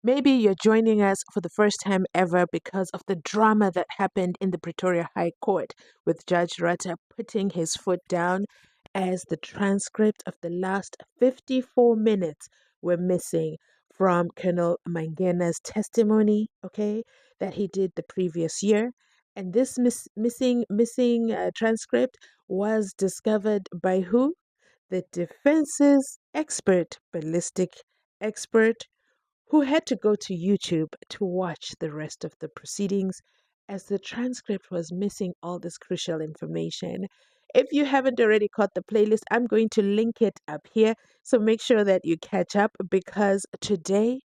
Maybe you're joining us for the first time ever because of the drama that happened in the Pretoria High Court with Judge Rutter putting his foot down as the transcript of the last 54 minutes were missing from Colonel Mangena's testimony, okay, that he did the previous year. And this missing transcript was discovered by who? The defense's expert, ballistic expert, who had to go to YouTube to watch the rest of the proceedings as the transcript was missing all this crucial information. If you haven't already caught the playlist, I'm going to link it up here. So make sure that you catch up because today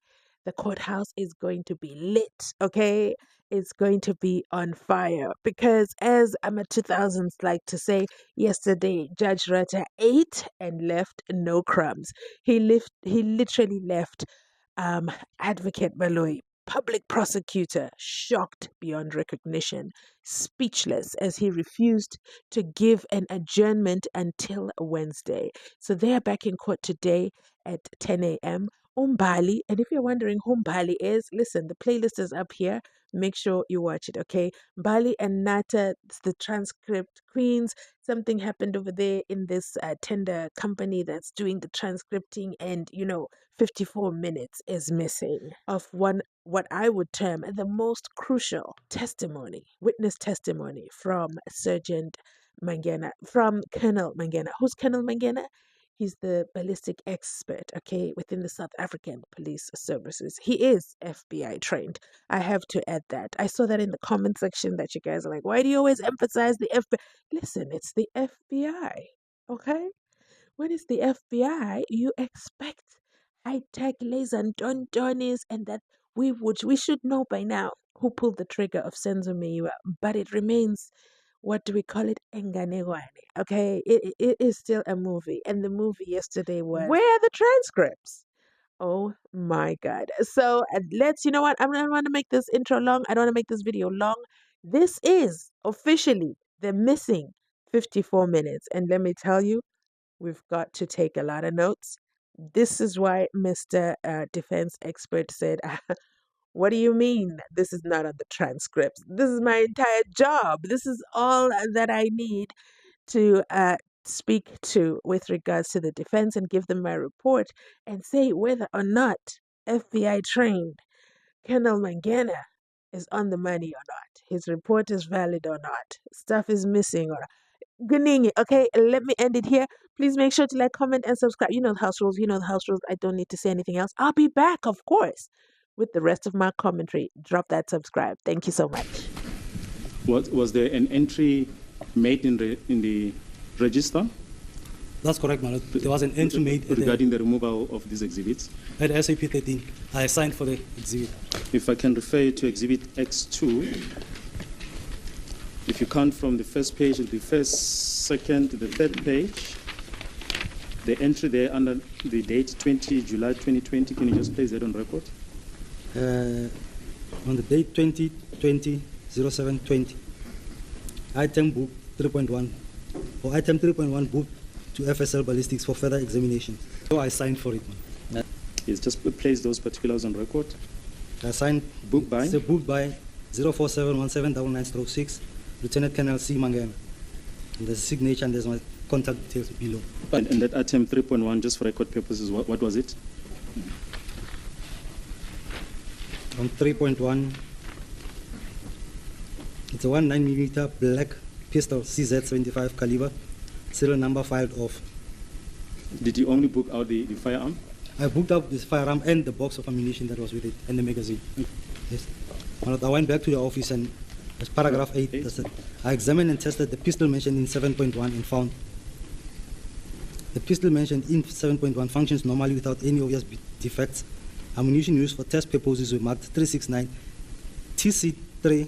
the courthouse is going to be lit, okay? It's going to be on fire because, as I'm a 2000s like to say, yesterday Judge Rutter ate and left no crumbs. He literally left Advocate Baloyi, public prosecutor, shocked beyond recognition, speechless as he refused to give an adjournment until Wednesday. So they are back in court today at 10 a.m. Umbali, and if you're wondering who Mbali is, listen, the playlist is up here. Make sure you watch it, okay? Mbali and Nata, the transcript queens. Something happened over there in this tender company that's doing the transcripting, and 54 minutes is missing of what I would term the most crucial testimony, witness testimony from Sergeant Mangena, from Colonel Mangena. Who's Colonel Mangena? He's the ballistic expert, okay, within the South African Police Services. He is FBI trained. I have to add that. I saw that in the comment section that you guys are like, why do you always emphasize the FBI? Listen, it's the FBI, okay? When it's the FBI, you expect high-tech laser and dondonis, and that we should know by now who pulled the trigger of Senzo Meyiwa, but it remains, what do we call it? Enganegwane. Okay, it is still a movie, and the movie yesterday was, where are the transcripts? Oh my God. So let's, you know what? I don't want to make this intro long. I don't want to make this video long. This is officially the missing 54 minutes. And let me tell you, we've got to take a lot of notes. This is why Mr. Defense Expert said, what do you mean this is not on the transcripts? This is my entire job. This is all that I need to speak to with regards to the defense and give them my report and say whether or not FBI trained Colonel Mangena is on the money or not. His report is valid or not. Stuff is missing or not. Guningi, okay, let me end it here. Please make sure to like, comment, and subscribe. You know the house rules. You know the house rules. I don't need to say anything else. I'll be back, of course, with the rest of my commentary. Drop that subscribe. Thank you so much. Was there an entry made in the register? That's correct, my lord. There was an entry made regarding the removal of these exhibits. At SAP 13. I signed for the exhibit. If I can refer you to Exhibit X2, if you count from the first page, the first, second, the third page, the entry there under the date 20 July 2020, can you just place that on record? On the date 20/20/07/20, item book 3.1, or item 3.1 book to FSL Ballistics for further examination. So I signed for it, man. Yes, just place those particulars on record. I signed book by? It's a book by 0471799/6, Lieutenant Colonel C. Mangena. And there's a signature and there's my contact details below. And that item 3.1, just for record purposes, what was it? On 3.1, it's a 19mm black pistol, CZ75 caliber, serial number filed off. Did you only book out the firearm? I booked out this firearm and the box of ammunition that was with it, and the magazine. Yes. I went back to the office, and as paragraph 8, I examined and tested the pistol mentioned in 7.1 and found the pistol mentioned in 7.1 functions normally without any obvious defects. Ammunition used for test purposes were marked 369 TC3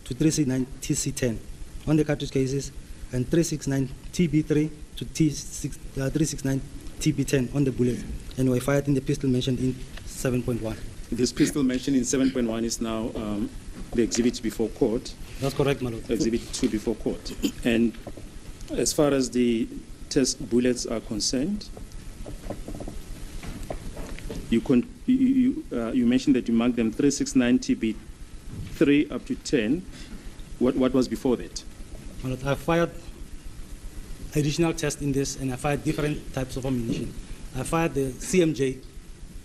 to 369 TC10 on the cartridge cases, and 369 TB3 to 369 TB10 on the bullet, and were fired in the pistol mentioned in 7.1. This pistol mentioned in 7.1 is now the exhibit before court. That's correct, my lord. Exhibit 2 before court. And as far as the test bullets are concerned, you mentioned that you marked them 3, 6, 9, TB, 3 up to 10. What was before that? Well, I fired additional tests in this, and I fired different types of ammunition. I fired the CMJ.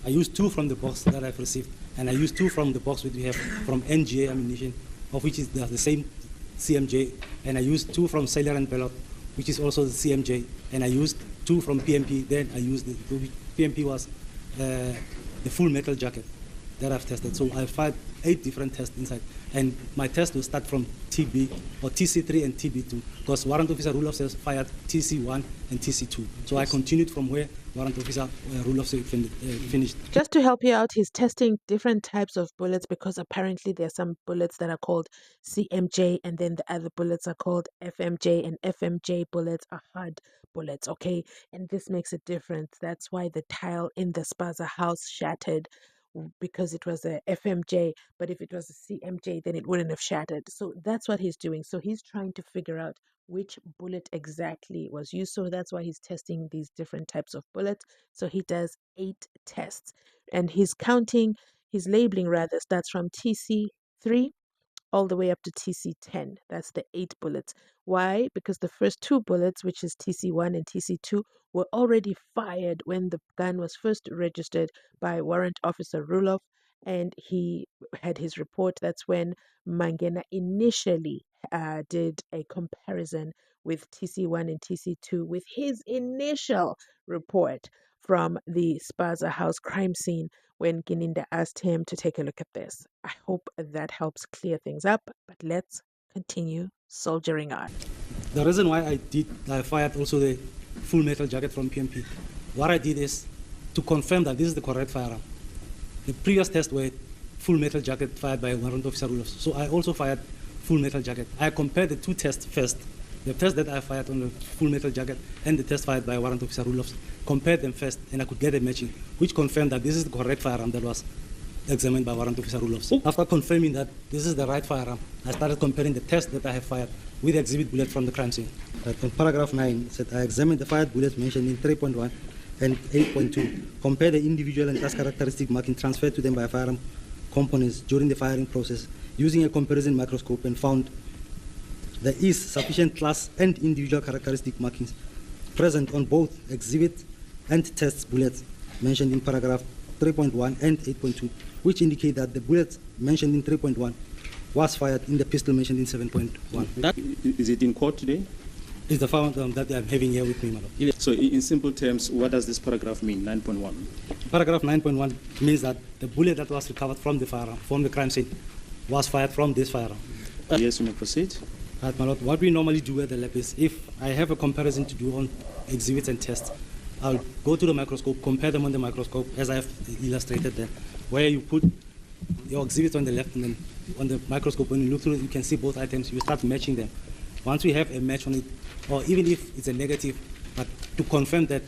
I used 2 from the box that I've received, and I used 2 from the box which we have from NGA ammunition, of which is the same CMJ, and I used 2 from Sailor and Pelot, which is also the CMJ, and I used 2 from PMP. Then I used the PMP was the full metal jacket that I've tested. So I fired 8 different tests inside, and my test will start from TB or TC3 and TB2, because Warrant Officer Rule Officer fired TC1 and TC2. So I continued from where Warrant Officer Rule Officer finished. Just to help you out, he's testing different types of bullets because apparently there are some bullets that are called CMJ, and then the other bullets are called FMJ, and FMJ bullets are hard bullets, okay? And this makes a difference. That's why the tile in the Spaza house shattered, because it was a FMJ, but if it was a CMJ, then it wouldn't have shattered. So that's what he's doing. So he's trying to figure out which bullet exactly was used. So that's why he's testing these different types of bullets. So he does 8 tests, and he's labeling rather, starts from TC3 all the way up to TC10. That's the 8 bullets. Why? Because the first 2 bullets, which is TC1 and TC2, were already fired when the gun was first registered by Warrant Officer Ruloff, and he had his report. That's when Mangena initially did a comparison with TC1 and TC2 with his initial report from the Spaza House crime scene when Gininda asked him to take a look at this. I hope that helps clear things up, but let's continue soldiering on. The reason why I fired also the full metal jacket from PMP, what I did is to confirm that this is the correct firearm. The previous tests were full metal jacket fired by Warrant Officer Ruloff. So I also fired full metal jacket. I compared the 2 tests first. The test that I fired on the full metal jacket and the test fired by Warrant Officer Ruloff, compared them first, and I could get a matching, which confirmed that this is the correct firearm that was examined by Warrant Officer Ruloff. After confirming that this is the right firearm, I started comparing the test that I have fired with the exhibit bullet from the crime scene. In paragraph 9, it said, I examined the fired bullets mentioned in 3.1 and 8.2, compare the individual and class characteristic marking transferred to them by firearm components during the firing process using a comparison microscope, and found there is sufficient class and individual characteristic markings present on both exhibit and test bullets mentioned in paragraph 3.1 and 8.2, which indicate that the bullets mentioned in 3.1 was fired in the pistol mentioned in 7.1. Is it in court today? Is the firearm that I'm having here with me, madam. So in simple terms, what does this paragraph mean, 9.1? Paragraph 9.1 means that the bullet that was recovered from the firearm, from the crime scene, was fired from this firearm. Yes, you may proceed. Right, my lord, what we normally do at the lab is, if I have a comparison to do on exhibits and tests, I'll go to the microscope, compare them on the microscope, as I have illustrated there, where you put your exhibits on the left, and then on the microscope, when you look through it, you can see both items, you start matching them. Once we have a match on it, or even if it's a negative, but to confirm that,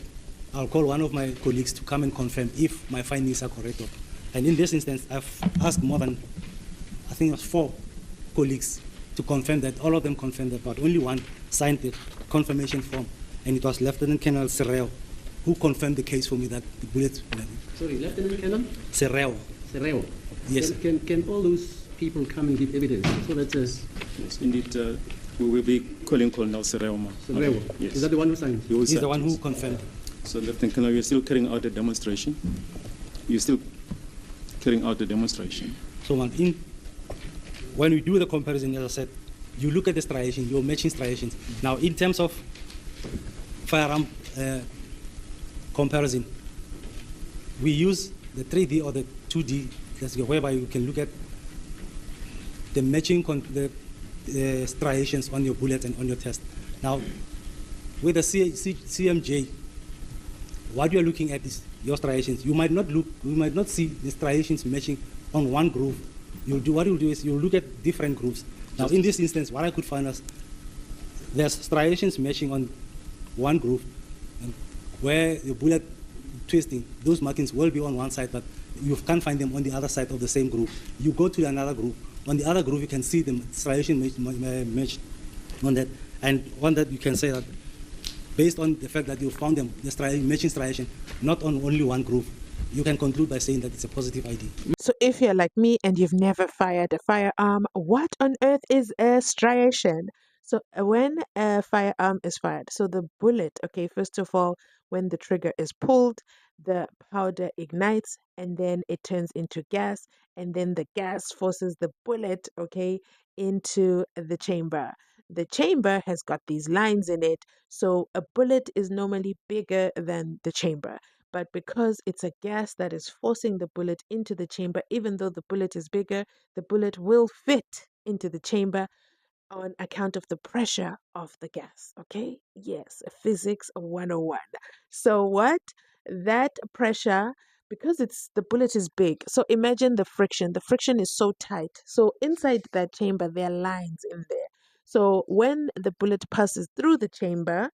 I'll call one of my colleagues to come and confirm if my findings are correct. And in this instance, I've asked more than, I think it was 4 colleagues to confirm that, all of them confirmed that, but only one signed the confirmation form, and it was Lieutenant Colonel Serreo, who confirmed the case for me that the bullets. Sorry, Lieutenant Colonel? Serreo. Serreo. Yes. Can all those people come and give evidence? So that's yes, indeed. We will be calling Colonel Serreo. Serreo. Yes. Is that the one who signed? He's the one who confirmed. So, Lieutenant Colonel, you're still carrying out the demonstration? You're still carrying out the demonstration? So, when we do the comparison, as I said, you look at the striation, you're matching striations. Now, in terms of firearm comparison, we use the 3D or the 2D, whereby you can look at the matching the striations on your bullet and on your test. Now, with the CMJ, what you're looking at is your striations. You might not see the striations matching on one groove. What you'll do is you'll look at different grooves. Now, in this instance, what I could find is there's striations matching on one groove, and where the bullet twisting, those markings will be on one side, but you can't find them on the other side of the same groove. You go to another groove. On the other groove, you can see the striation matched on that. And on that, you can say that based on the fact that you found them, the matching striation, not on only one groove, you can conclude by saying that it's a positive ID. So if you're like me and you've never fired a firearm, what on earth is a striation? So when a firearm is fired, so the bullet, okay, first of all, when the trigger is pulled, the powder ignites and then it turns into gas, and then the gas forces the bullet, okay, into the chamber. The chamber has got these lines in it, so a bullet is normally bigger than the chamber. But because it's a gas that is forcing the bullet into the chamber, even though the bullet is bigger, the bullet will fit into the chamber on account of the pressure of the gas. Okay? Yes, physics 101. So what? That pressure, because the bullet is big. So imagine the friction. The friction is so tight. So inside that chamber, there are lines in there. So when the bullet passes through the chamber,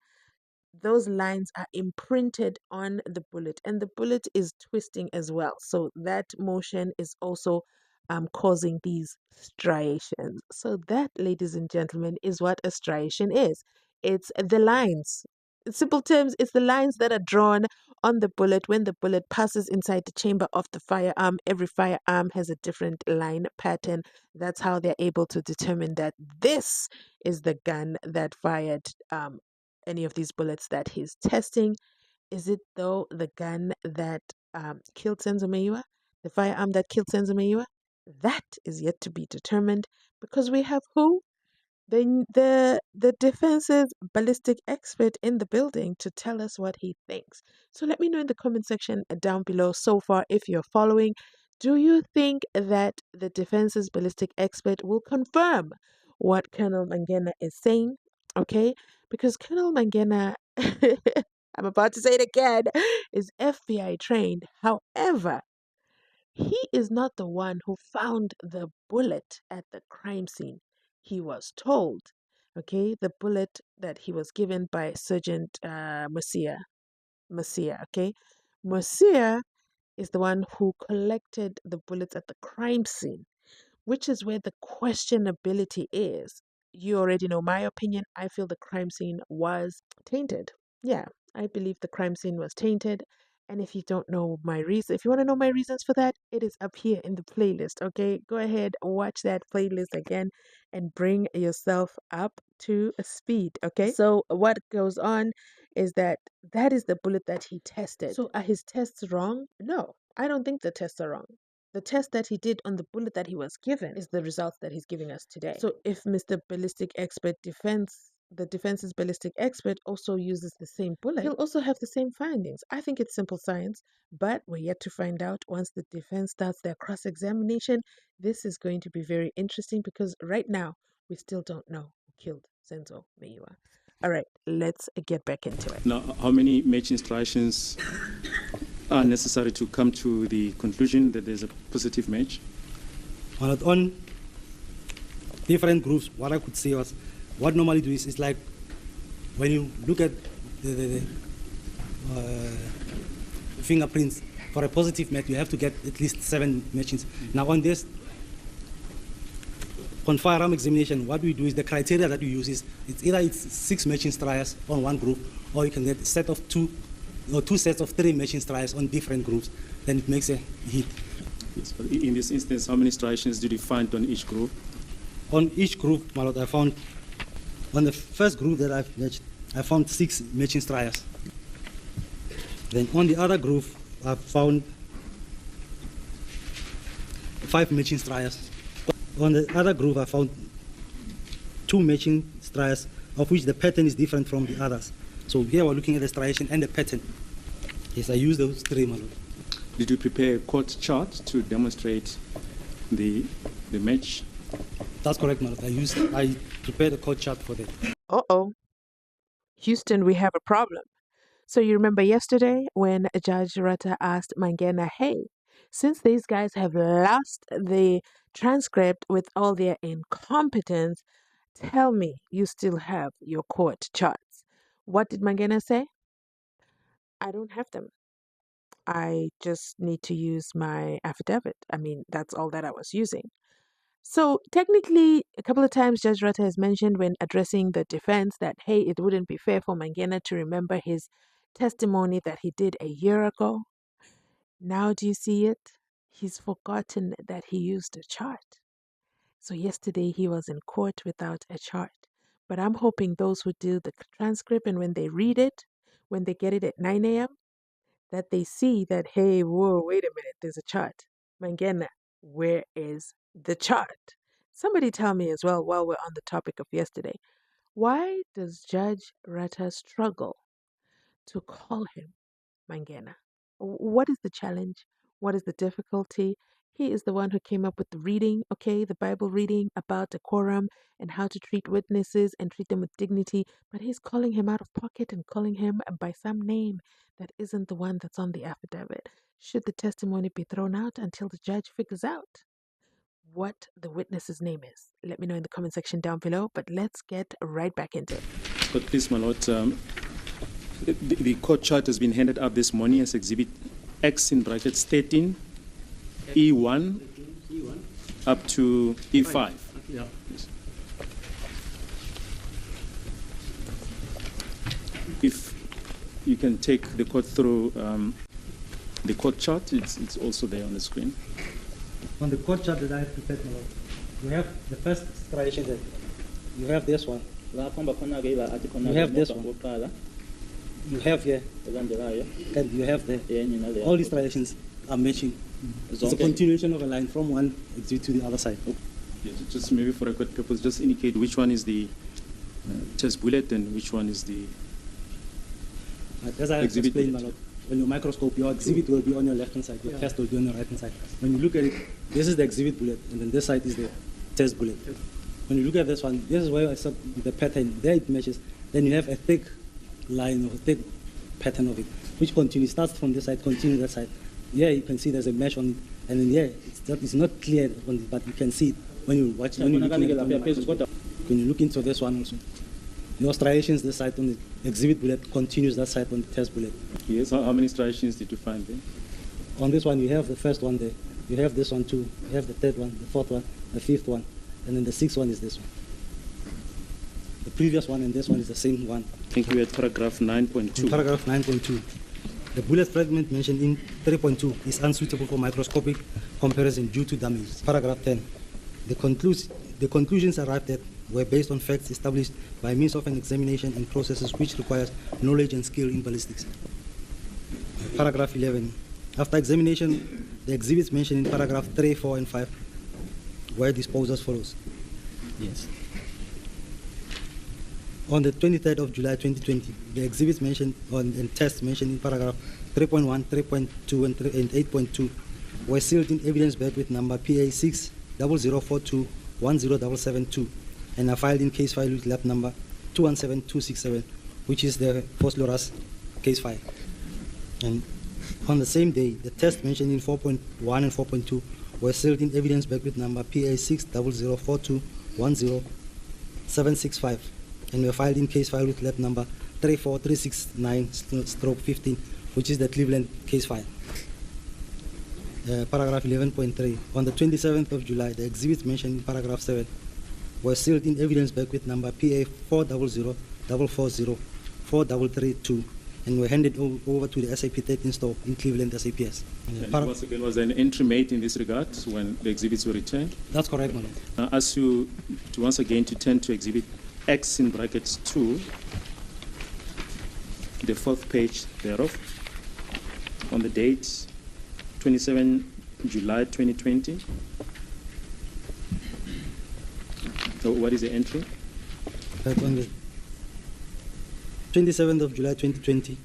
those lines are imprinted on the bullet, and the bullet is twisting as well. So that motion is also causing these striations. So that, ladies and gentlemen, is what a striation is. It's the lines. In simple terms, it's the lines that are drawn on the bullet when the bullet passes inside the chamber of the firearm. Every firearm has a different line pattern. That's how they're able to determine that this is the gun that fired any of these bullets that he's testing. Is it though the gun that killed Senzo Meyiwa? The firearm that killed Senzo Meyiwa? That is yet to be determined because we have who? The defense's ballistic expert in the building to tell us what he thinks. So let me know in the comment section down below so far if you're following. Do you think that the defense's ballistic expert will confirm what Colonel Mangena is saying? Okay, because Colonel Mangena, I'm about to say it again, is FBI trained. However, he is not the one who found the bullet at the crime scene. He was told, okay, the bullet that he was given by Sergeant Mercia, okay? Mercia is the one who collected the bullets at the crime scene, which is where the questionability is. You already know my opinion. I feel the crime scene was tainted. Yeah, I believe the crime scene was tainted. And if you don't know my reason, if you want to know my reasons for that, it is up here in the playlist. Okay, go ahead, watch that playlist again and bring yourself up to speed. Okay, so what goes on is that is the bullet that he tested. So are his tests wrong? No, I don't think the tests are wrong. The test that he did on the bullet that he was given is the results that he's giving us today. So if Mr. Ballistic Expert the defense's ballistic expert also uses the same bullet, he'll also have the same findings. I think it's simple science, but we're yet to find out once the defense starts their cross-examination. This is going to be very interesting because right now we still don't know who killed Senzo Meyiwa. All right, let's get back into it. Now, how many matching striations are necessary to come to the conclusion that there's a positive match? On different groups, what I could say was, what normally do is like when you look at the fingerprints for a positive match, you have to get at least 7 matchings. Now on this, on firearm examination, what we do is the criteria that we use is it's 6 matching striations on one group, or you can get a set of 2 or 2 sets of 3 matching striations on different groups. Then it makes a hit. Yes, but in this instance, how many striations did you find on each group? On each group, Malot, I found, on the first group that I've matched, I found 6 matching striations. Then on the other group, I found 5 matching striations. On the other group, I found 2 matching striations, of which the pattern is different from the others. So here we're looking at the striation and the pattern. Yes, I use those 3, Malot. Did you prepare a court chart to demonstrate the match? That's correct, Malot. I prepared a code chart for that. Uh-oh. Houston, we have a problem. So you remember yesterday when Judge Rata asked Mangena, hey, since these guys have lost the transcript with all their incompetence, tell me you still have your court charts. What did Mangena say? I don't have them. I just need to use my affidavit. I mean, that's all that I was using. So technically, a couple of times Judge Rata has mentioned when addressing the defense that, hey, it wouldn't be fair for Mangena to remember his testimony that he did a year ago. Now do you see it? He's forgotten that he used a chart. So yesterday he was in court without a chart. But I'm hoping those who do the transcript and when they read it, when they get it at 9 a.m., that they see that, hey, whoa, wait a minute, there's a chart. Mangena, where is the chart? Somebody tell me as well while we're on the topic of yesterday. Why does Judge Rata struggle to call him Mangena? What is the challenge? What is the difficulty? He is the one who came up with the reading, okay, the Bible reading about decorum and how to treat witnesses and treat them with dignity, but he's calling him out of pocket and calling him by some name that isn't the one that's on the affidavit. Should the testimony be thrown out until the judge figures out what the witness's name is? Let me know in the comment section down below, but let's get right back into it. But please, my lord, the court chart has been handed out this morning as Exhibit X in brackets 13, E1 E1. up to E5. Yeah. Yes. If you can take the court through the court chart, it's also there on the screen. On the court chart that I have prepared, my lord, we have the first striation there. You have this one. You have this one. You have here, and you have there. All these striations are matching. It's a continuation of a line from one exit to the other side. Yeah, just maybe for record purpose, just indicate which one is the test bullet and which one is the As I exhibit explained, my bullet. lord, on your microscope, your exhibit will be on your left-hand side, your test will be on your right-hand side. When you look at it, this is the exhibit bullet, and then this side is the test bullet. When you look at this one, this is where I saw the pattern. There it matches. Then you have a thick line, or a thick pattern of it, which continues, starts from this side, continues that side. Yeah, you can see there's a mesh on it, and then yeah, it's not clear on it, but you can see it when you watch. When you look into this one also, your striations this side on the exhibit bullet continues that side on the test bullet. Yes, how many striations did you find there? On this one, you have the first one there. You have this one too. You have the third one, the fourth one, the fifth one, and then the sixth one is this one. The previous one and this one is the same one. I think we had paragraph 9.2. In paragraph 9.2, the bullet fragment mentioned in 3.2 is unsuitable for microscopic comparison due to damage. Paragraph 10, the conclusions arrived at were based on facts established by means of an examination and processes which requires knowledge and skill in ballistics. Paragraph 11, after examination, the exhibits mentioned in paragraph 3, 4, and 5 were disposed as follows. Yes. On the 23rd of July 2020, the exhibits mentioned and tests mentioned in paragraph 3.1, 3.2, and 8.2 were sealed in evidence bag with number PA 60042107772 and are filed in case file with lab number 217267, which is the Phosphorus case file. And on the same day, the tests mentioned in 4.1 and 4.2 were sealed in evidence bag with number PA 60042107765 and were filed in case file with lab number 34369/15, which is the Cleveland case file. Paragraph 11.3. On the 27th of July, the exhibits mentioned in paragraph 7 were sealed in evidence bag with number PA 400440432 and were handed over to the SAP 13 store in Cleveland SAPS. And once again, was there an entry made in this regard when the exhibits were returned? That's correct, madam. I ask you to once again to turn to exhibit X in brackets 2, the fourth page thereof, on the date 27 July 2020. So what is the entry? Right on the 27th of July 2020.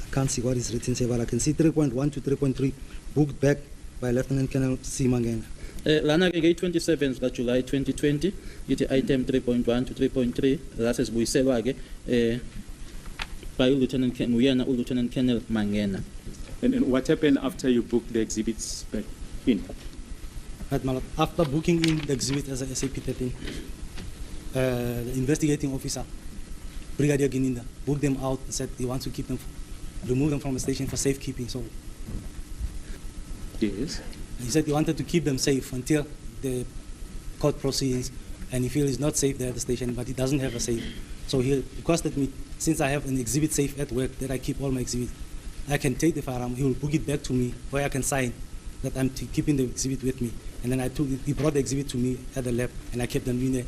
I can't see what is written here, but I can see 3.1 to 3.3 booked back by Lieutenant Colonel C. Mangena. Lana ke 27 ka July 2020 ithi item 3.1 to 3.3 lase sibuyiselwa ke by Lieutenant Colonel Mangena. And what happened after you booked the exhibits back in? Right, my lord. After booking in the exhibit as a SAP 13, the investigating officer, Brigadier Gininda, booked them out and said he wants to keep them, remove them from the station for safekeeping. So Yes. he said he wanted to keep them safe until the court proceedings, and he feels it's not safe there at the station, but he doesn't have a safe. So he requested me since I have an exhibit safe at work that I keep all my exhibits, I can take the firearm, he will book it back to me, where I can sign that I'm keeping the exhibit with me. And then he brought the exhibit to me at the lab, and I kept them in the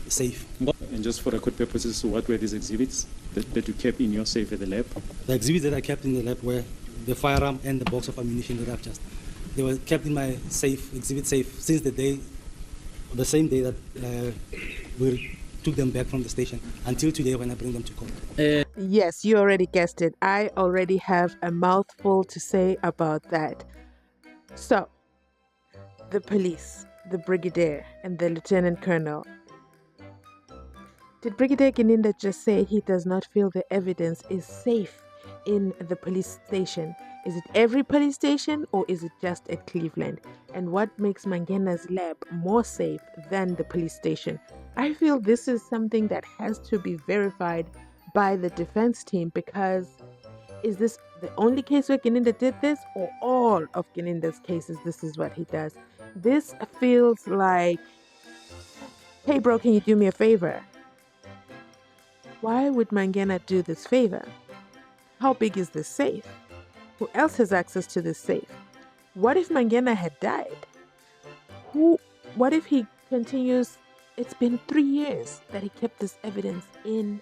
safe. And just for record purposes, what were these exhibits that you kept in your safe at the lab? The exhibits that I kept in the lab were the firearm and the box of ammunition that I've just. They were kept in my safe, exhibit safe, since the same day that we took them back from the station until today when I bring them to court. Yes, you already guessed it. I already have a mouthful to say about that. So, the police, the brigadier, and the lieutenant colonel. Did Brigadier Gininda just say he does not feel the evidence is safe in the police station? Is it every police station or is it just at Cleveland? And what makes Mangena's lab more safe than the police station? I feel this is something that has to be verified by the defense team, because is this the only case where Gininda did this, or all of Gininda's cases this is what he does? This feels like, hey bro, can you do me a favor? Why would Mangena do this favor? How big is this safe? Who else has access to this safe? What if Mangena had died? What if he continues? It's been 3 years that he kept this evidence in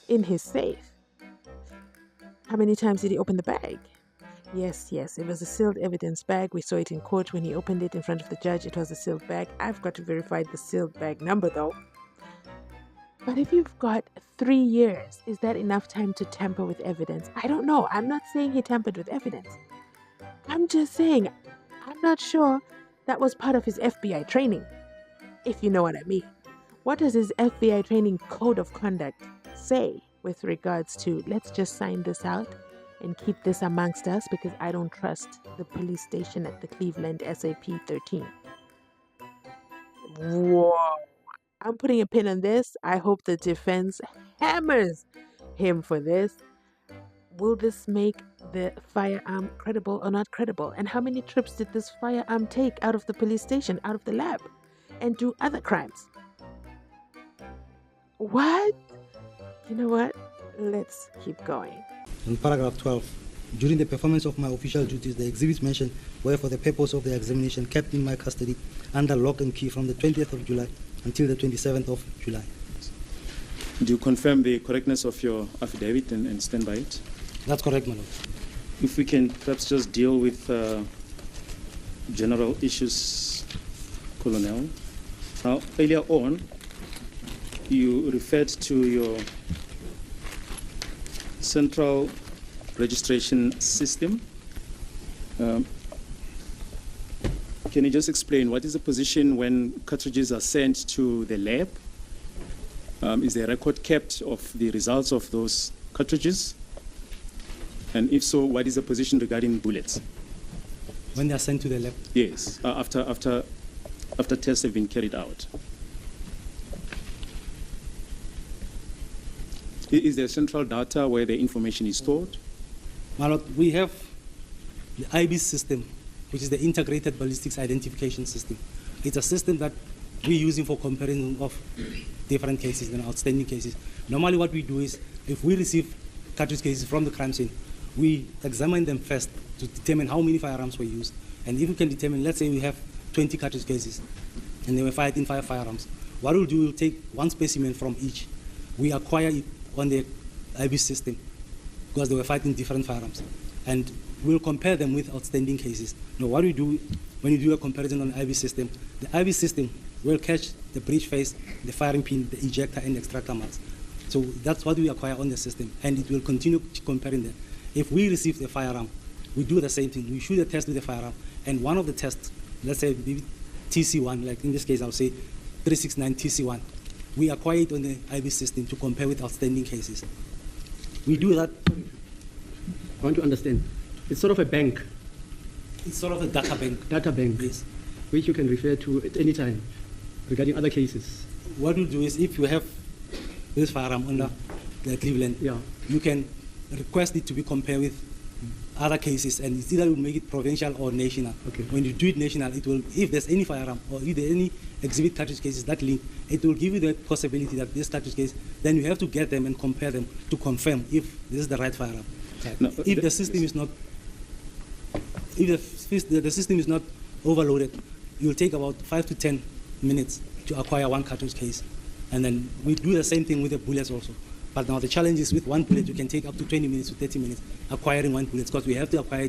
his safe. How many times did he open the bag? Yes, it was a sealed evidence bag. We saw it in court when he opened it in front of the judge. It was a sealed bag. I've got to verify the sealed bag number though. But if you've got 3 years, is that enough time to tamper with evidence? I don't know. I'm not saying he tampered with evidence. I'm just saying, I'm not sure that was part of his FBI training, if you know what I mean. What does his FBI training code of conduct say with regards to, let's just sign this out and keep this amongst us because I don't trust the police station at the Cleveland SAP 13. Whoa. I'm putting a pin on this. I hope the defense hammers him for this. Will this make the firearm credible or not credible? And how many trips did this firearm take out of the police station, out of the lab, and do other crimes? What? You know what? Let's keep going. In paragraph 12, during the performance of my official duties, the exhibits mentioned were for the purpose of the examination kept in my custody under lock and key from the 20th of July until the 27th of July. Do you confirm the correctness of your affidavit and stand by it? That's correct, my lord. If we can perhaps just deal with general issues, Colonel. Now, earlier on, you referred to your central registration system. Can you just explain what is the position when cartridges are sent to the lab? Is there a record kept of the results of those cartridges? And if so, what is the position regarding bullets? When they are sent to the lab? Yes, after tests have been carried out. Is there central data where the information is stored? My lord, we have the IB system, which is the Integrated Ballistics Identification System. It's a system that we're using for comparison of different cases and outstanding cases. Normally what we do is, if we receive cartridge cases from the crime scene, we examine them first to determine how many firearms were used. And if we can determine, let's say we have 20 cartridge cases, and they were fired in 5 firearms, what we'll do, we'll take one specimen from each. We acquire it on the IB system, because they were fighting different firearms. And we'll compare them with outstanding cases. Now, what we do when you do a comparison on the IB system, the IB system will catch the breech face, the firing pin, the ejector, and the extractor marks. So that's what we acquire on the system, and it will continue comparing them. If we receive the firearm, we do the same thing. We shoot a test with the firearm, and one of the tests, let's say maybe TC1, like in this case, I'll say 369 TC1, we acquire it on the IB system to compare with outstanding cases. We do that. I want to understand. It's sort of a bank. It's sort of a data bank. Data bank. Yes. Which you can refer to at any time regarding other cases. What we'll do is, if you have this firearm under the Cleveland, Yeah. you can request it to be compared with other cases, and it's either will make it provincial or national. Okay. When you do it national, it will, if there's any firearm or if there any exhibit cartridge cases that link, it will give you the possibility that this cartridge case, then you have to get them and compare them to confirm if this is the right firearm. No, If the system is not, if the system is not overloaded, you'll take about 5 to 10 minutes to acquire one cartridge case. And then we do the same thing with the bullets also. But now the challenge is with one bullet, you can take up to 20 minutes to 30 minutes acquiring one bullet, because we have to acquire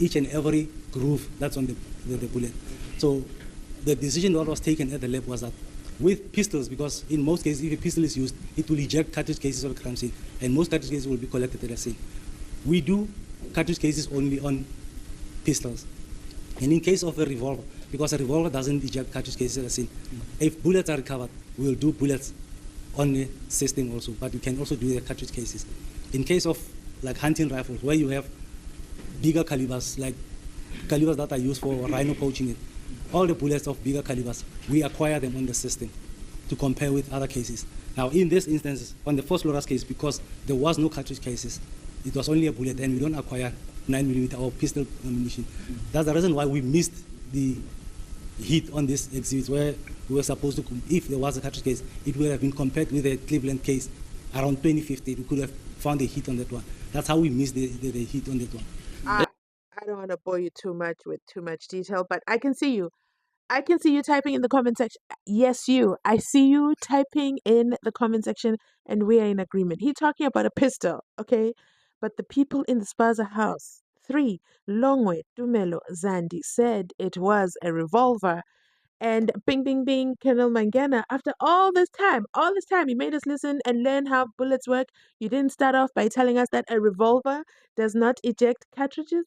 each and every groove that's on the bullet. So the decision that was taken at the lab was that with pistols, because in most cases, if a pistol is used, it will eject cartridge cases of the crime scene, and most cartridge cases will be collected at the scene. We do cartridge cases only on pistols. And in case of a revolver, because a revolver doesn't eject cartridge cases at the scene, if bullets are recovered, we'll do bullets on the system also, but we can also do the cartridge cases. In case of like hunting rifles, where you have bigger calibers, like calibers that are used for rhino poaching, all the bullets of bigger calibers, we acquire them on the system to compare with other cases. Now, in this instance, on the first Loras case, because there was no cartridge cases, it was only a bullet, and we don't acquire 9mm or pistol ammunition. That's the reason why we missed the hit on this exhibit, where we were supposed to, if there was a cartridge case, it would have been compared with the Cleveland case around 2015. We could have found a hit on that one. That's how we missed the hit on that one. I don't want to bore you too much with too much detail, but I can see you. I can see you typing in the comment section. Yes, you. I see you typing in the comment section, and we are in agreement. He's talking about a pistol, okay? But the people in the Spaza house, 3, Longwe, Dumelo, Zandi, said it was a revolver. And bing, bing, bing, Colonel Mangena, after all this time, you made us listen and learn how bullets work. You didn't start off by telling us that a revolver does not eject cartridges,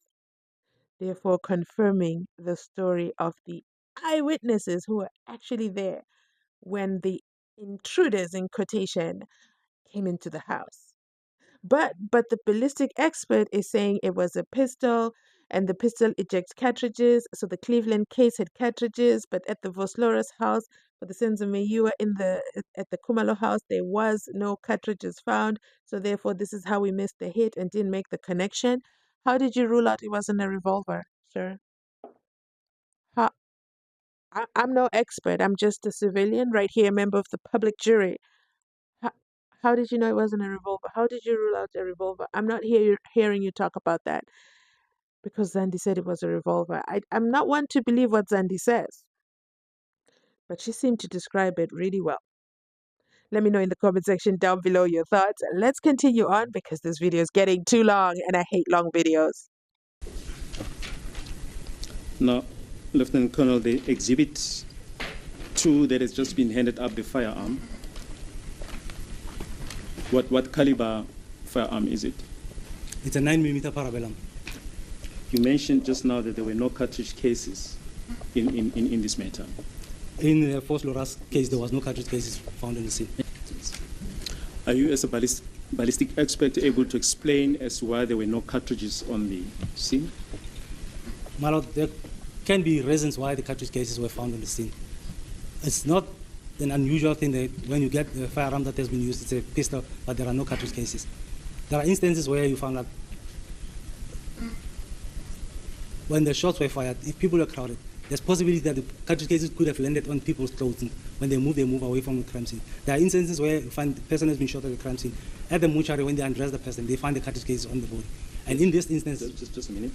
therefore confirming the story of the eyewitnesses who were actually there when the intruders, in quotation, came into the house. But the ballistic expert is saying it was a pistol, and the pistol ejects cartridges. So the Cleveland case had cartridges, but at the Vosloras house, for the Senzimeiwa at the Kumalo house, there was no cartridges found. So therefore, this is how we missed the hit and didn't make the connection. How did you rule out it wasn't a revolver, sir? How? I'm no expert. I'm just a civilian right here, a member of the public jury. How did you know it wasn't a revolver? How did you rule out a revolver? I'm not hearing you talk about that because Zandi said it was a revolver. I'm not one to believe what Zandi says, but she seemed to describe it really well. Let me know in the comment section down below your thoughts. Let's continue on because this video is getting too long and I hate long videos. Now, Lieutenant Colonel, the Exhibit 2 that has just been handed up, the firearm, what caliber firearm is it? It's a 9mm parabellum. You mentioned just now that there were no cartridge cases in this matter. In the first Loras case, there was no cartridge cases found in the scene. Are you, as a ballistic expert, able to explain as to why there were no cartridges on the scene? My lord, there can be reasons why the cartridge cases were found on the scene. It's not an unusual thing that when you get a firearm that has been used, it's a pistol, but there are no cartridge cases. There are instances where you found that when the shots were fired, if people were crowded, there's possibility that the cartridge cases could have landed on people's clothes. When they move away from the crime scene. There are instances where you find the person has been shot at the crime scene. At the mortuary, when they undress the person, they find the cartridge cases on the body. And in this instance... Just a minute.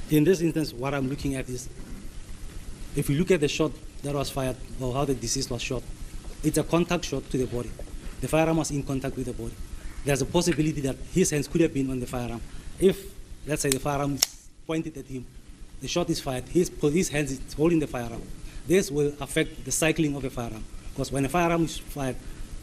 In this instance, what I'm looking at is, if you look at the shot that was fired, or how the deceased was shot, it's a contact shot to the body. The firearm was in contact with the body. There's a possibility that his hands could have been on the firearm. If, let's say, the firearm is pointed at him, the shot is fired, his hands is holding the firearm. This will affect the cycling of a firearm. Because when a firearm is fired,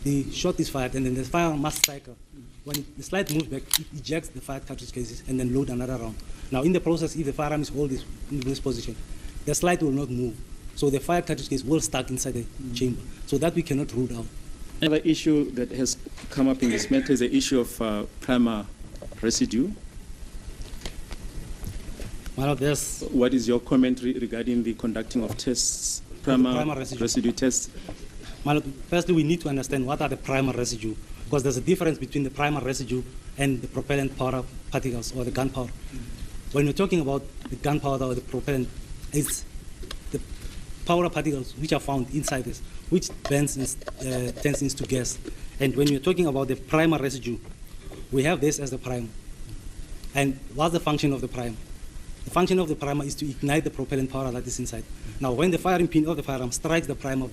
the shot is fired, and then the firearm must cycle. When the slide moves back, it ejects the fired cartridge cases and then load another round. Now, in the process, if the firearm is held in this position, the slide will not move. So the fired cartridge case will stuck inside the chamber. So that we cannot rule out. Another issue that has come up in this matter is the issue of primer residue. Well, what is your commentary regarding the conducting of tests, primer residue tests? Well, firstly, we need to understand what are the primer residue, because there's a difference between the primer residue and the propellant powder particles or the gunpowder. When we're talking about the gunpowder or the propellant, it's the powder particles which are found inside this, which turns into gas. And when we're talking about the primer residue, we have this as the primer. And what's the function of the primer? The function of the primer is to ignite the propellant powder that is inside. Now, when the firing pin of the firearm strikes the primer of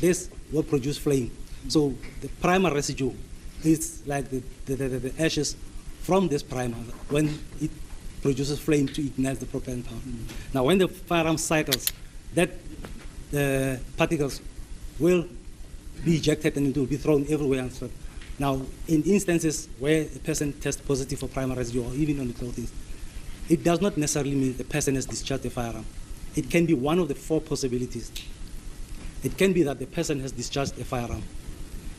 this will produce flame. So the primer residue is like the ashes from this primer when it produces flame to ignite the propellant powder. Now, when the firearm cycles, that particles will be ejected and it will be thrown everywhere. Now, in instances where a person tests positive for primer residue or even on the clothing, it does not necessarily mean the person has discharged the firearm. It can be one of the four possibilities. It can be that the person has discharged a firearm.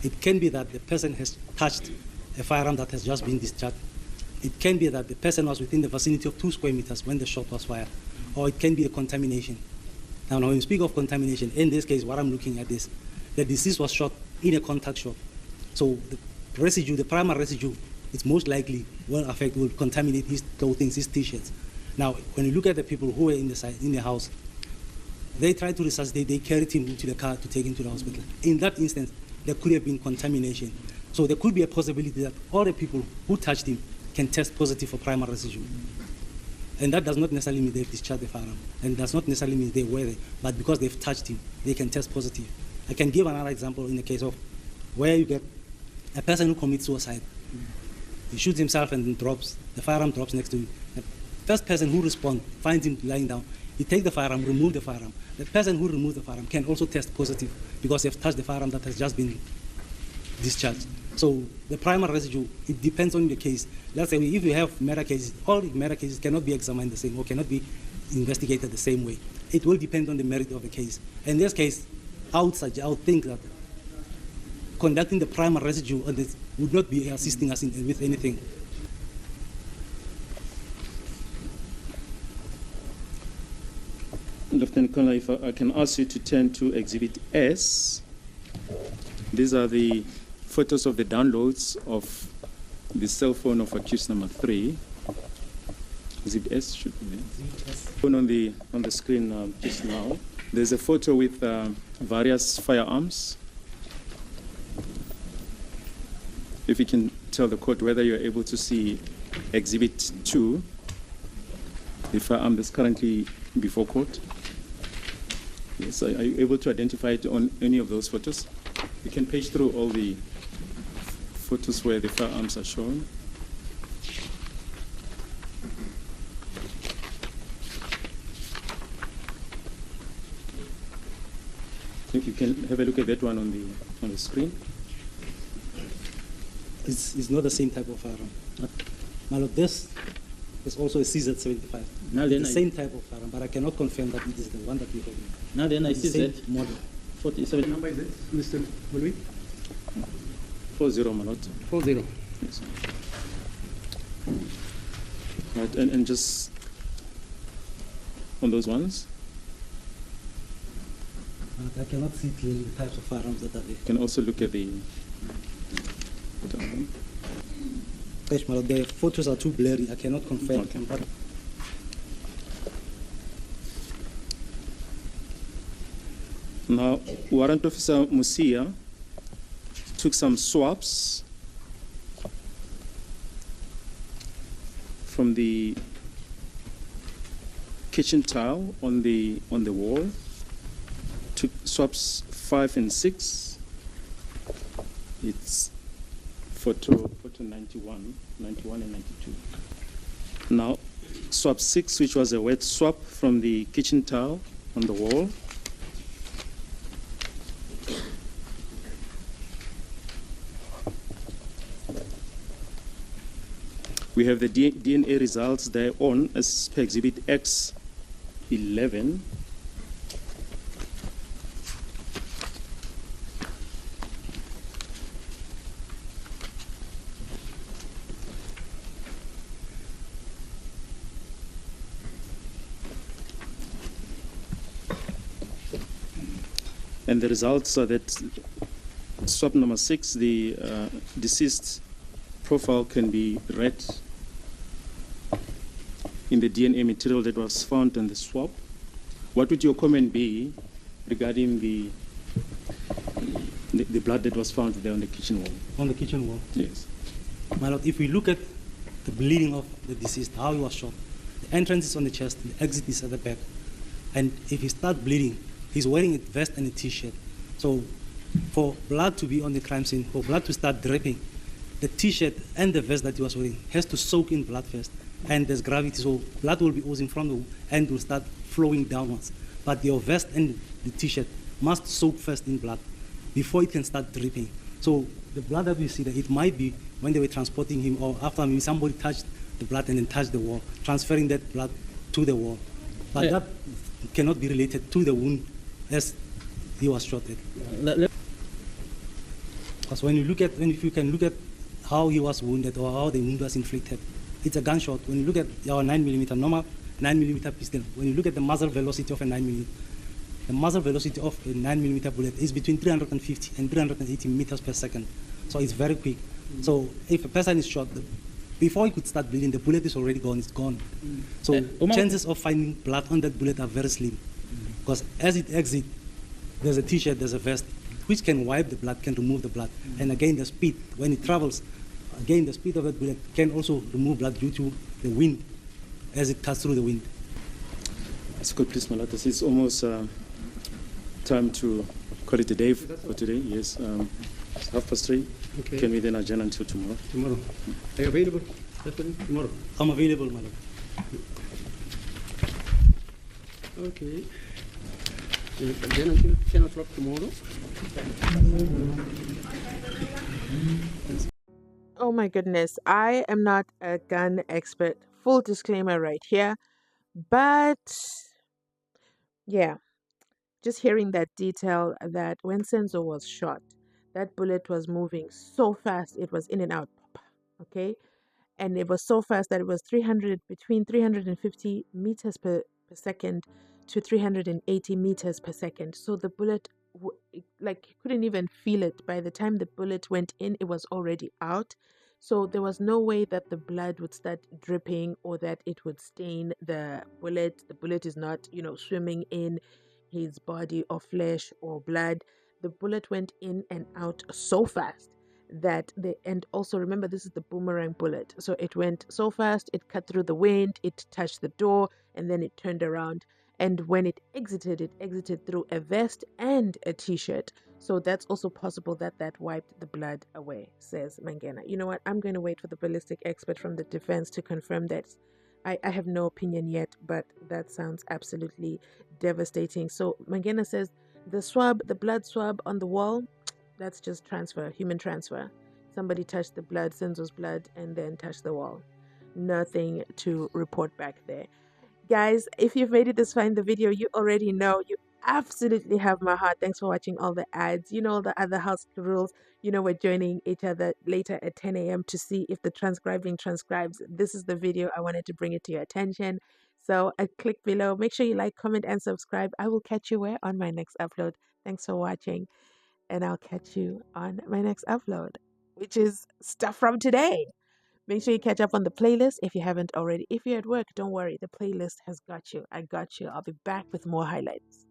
It can be that the person has touched a firearm that has just been discharged. It can be that the person was within the vicinity of 2 square meters when the shot was fired. Or it can be a contamination. Now, when we speak of contamination, in this case, what I'm looking at is the deceased was shot in a contact shot. So the residue, the primer residue, it's most likely will contaminate his clothing, his T-shirts. Now, when you look at the people who were in the house, they tried to resuscitate, they carried him into the car to take him to the hospital. In that instance, there could have been contamination. So there could be a possibility that all the people who touched him can test positive for primer residue. And that does not necessarily mean they've discharged the firearm, and does not necessarily mean they were there, but because they've touched him, they can test positive. I can give another example in the case of where you get a person who commits suicide. He shoots himself and the firearm drops next to him. The first person who responds finds him lying down. He takes the firearm, remove the firearm. The person who removes the firearm can also test positive because they've touched the firearm that has just been discharged. So the primer residue, it depends on the case. Let's say if you have murder cases, all murder cases cannot be examined the same or cannot be investigated the same way. It will depend on the merit of the case. In this case, I would think that conducting the primer residue on this would not be assisting us with anything. Lieutenant Colonel, if I can ask you to turn to Exhibit S. These are the photos of the downloads of the cell phone of accused number 3. Exhibit S should be there. On the screen just now, there's a photo with various firearms. If you can tell the court whether you're able to see Exhibit 2, the firearm that's currently before court. Yes, are you able to identify it on any of those photos? You can page through all the photos where the firearms are shown. If you can have a look at that one on the screen. It's not the same type of firearm. Now look, this is also a CZ75. The same type of firearm, but I cannot confirm that it is the one that we have. Now then I see that model. 47. Number is it, Mr. Mulwi? 40 Manot. 40. Yes. Right, and just on those ones, But I cannot see clearly the types of firearms that are there. you can also look at the The photos are too blurry. I cannot confirm. Okay. But Now, Warrant Officer Musia took some swabs from the kitchen tile on the wall. Took swabs 5 and 6. It's photo 91 and 92. Now, swab 6, which was a wet swab from the kitchen tile on the wall. We have the DNA results there on as per Exhibit X11. And the results are that Swab number 6, the deceased profile can be read in the DNA material that was found on the swab. What would your comment be regarding the blood that was found there on the kitchen wall? On the kitchen wall. Yes. My lord, if we look at the bleeding of the deceased, how he was shot, the entrance is on the chest, the exit is at the back. And if he starts bleeding, he's wearing a vest and a t-shirt. So for blood to be on the crime scene, for blood to start dripping, the t-shirt and the vest that he was wearing has to soak in blood first. And there's gravity, so blood will be oozing from the end will start flowing downwards. But your vest and the t-shirt must soak first in blood before it can start dripping. So the blood that we see there, it might be when they were transporting him or after maybe somebody touched the blood and then touched the wall, transferring that blood to the wall. But Yeah. that cannot be related to the wound as he was shot at. Because if you can look at how he was wounded or how the wound was inflicted, it's a gunshot. When you look at our 9mm, normal 9mm pistol, when you look at the muzzle velocity of a 9mm, the muzzle velocity of a 9mm bullet is between 350 and 380 meters per second. So it's very quick. So if a person is shot, before he could start bleeding, the bullet is already gone, it's gone. So chances of finding blood on that bullet are very slim. Because as it exits, there's a t-shirt, there's a vest, which can wipe the blood, can remove the blood. And again, the speed, when it travels, again, the speed of that bullet can also remove blood due to the wind as it cuts through the wind. That's good, please, Malatas. It's almost time to call it a day for today. Yes, it's 3:30. Okay. Can we then adjourn until tomorrow? Tomorrow. Are you available? Tomorrow. I'm available, madam. Okay. Then until 10 o'clock tomorrow. Oh my goodness, I am not a gun expert. Full disclaimer right here. But yeah, just hearing that detail that when Senzo was shot, that bullet was moving so fast, it was in and out. Okay? And it was so fast that it was between 350 meters per second to 380 meters per second. So the bullet, like, you couldn't even feel it. By the time the bullet went in, it was already out. So there was no way that the blood would start dripping or that it would stain the bullet. The bullet is not, swimming in his body or flesh or blood. The bullet went in and out so fast and also remember, this is the boomerang bullet. So it went so fast, it cut through the wind, it touched the door, and then it turned around. And when it exited through a vest and a t-shirt. So that's also possible that wiped the blood away, says Mangena. You know what? I'm going to wait for the ballistic expert from the defense to confirm that. I have no opinion yet, but that sounds absolutely devastating. So Mangena says the blood swab on the wall, that's just transfer, human transfer. Somebody touched the blood, Senzo's blood, and then touched the wall. Nothing to report back there. Guys, if you've made it this far in the video, you already know you absolutely have my heart. Thanks for watching all the ads. You know all the other house rules. You know we're joining each other later at 10 a.m. to see if the transcribing transcribes. This is the video. I wanted to bring it to your attention. So click below. Make sure you like, comment, and subscribe. I will catch you where? On my next upload. Thanks for watching. And I'll catch you on my next upload, which is stuff from today. Make sure you catch up on the playlist if you haven't already. If you're at work, don't worry. The playlist has got you. I got you. I'll be back with more highlights.